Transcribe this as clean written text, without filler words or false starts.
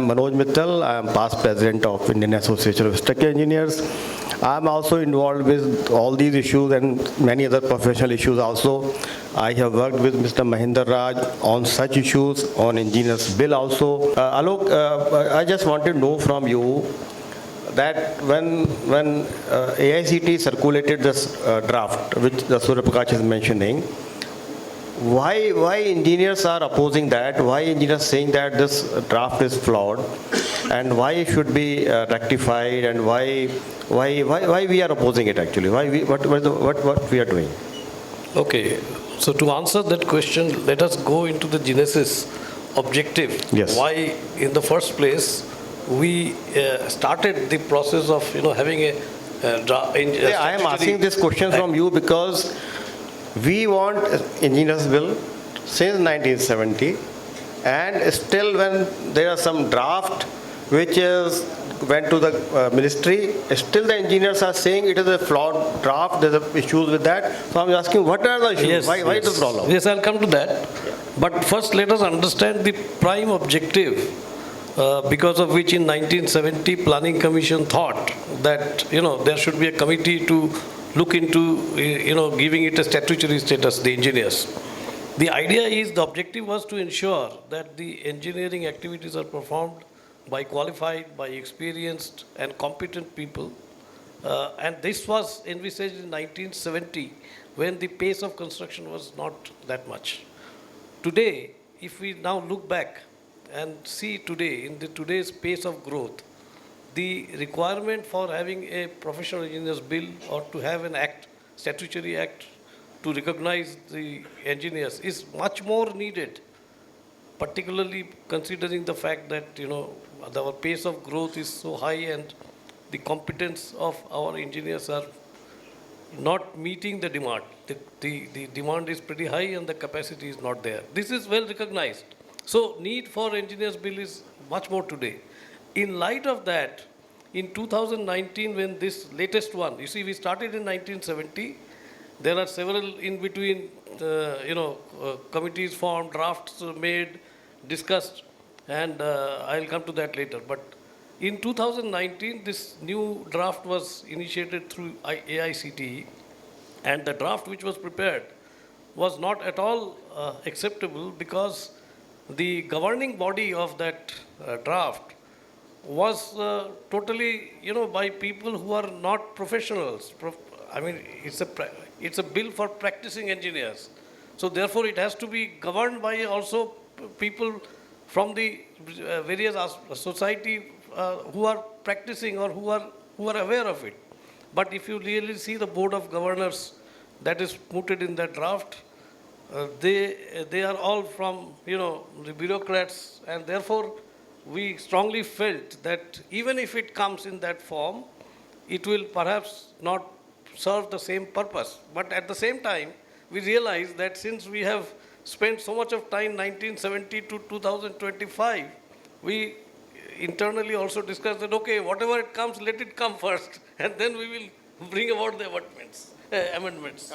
Manoj Mittal. I am past president of Indian Association of Structural Engineers. I am also involved with all these issues and many other professional issues also. I have worked with Mr. Mahinder Raj on such issues, on engineers bill also. Alok, I just wanted to know from you that when AICT circulated this draft, which the Surya Prakash is mentioning, why engineers are opposing that? Why engineers saying that this draft is flawed, and why it should be rectified, and why we are opposing it actually? What we are doing? Okay, so to answer that question, let us go into the genesis objective. Yes. Why, in the first place, we started the process of having a draft. I am asking this question from you because we want engineers bill since 1970, and still when there are some draft which went to the ministry, still the engineers are saying it is a flawed draft, there are issues with that. So I'm asking, what are the issues? Yes, why is the problem? Yes, I'll come to that. Yeah. But first let us understand the prime objective because of which in 1970 Planning Commission thought that there should be a committee to look into giving it a statutory status, the engineers. The idea is, the objective was to ensure that the engineering activities are performed by qualified, by experienced and competent people. And this was envisaged in 1970 when the pace of construction was not that much. Today, if we now look back and see today, in today's pace of growth, the requirement for having a professional engineers bill or to have an act, statutory act, to recognize the engineers is much more needed, particularly considering the fact that our pace of growth is so high and the competence of our engineers are not meeting the demand. The demand is pretty high and the capacity is not there. This is well recognized. So need for engineers bill is much more today. In light of that, in 2019, when this latest one, you see, we started in 1970. There are several in between, committees formed, drafts made, discussed, and I'll come to that later. But in 2019, this new draft was initiated through AICTE, and the draft which was prepared was not at all acceptable because the governing body of that draft was totally, by people who are not professionals. I mean, it's a bill for practicing engineers. So therefore, it has to be governed by also people from the various society who are practicing or who are aware of it. But if you really see the board of governors that is mooted in that draft, they are all from the bureaucrats, and therefore we strongly felt that even if it comes in that form, it will perhaps not serve the same purpose. But at the same time, we realize that since we have spent so much of time 1970 to 2025, we internally also discussed that, okay, whatever it comes, let it come first, and then we will bring about the amendments.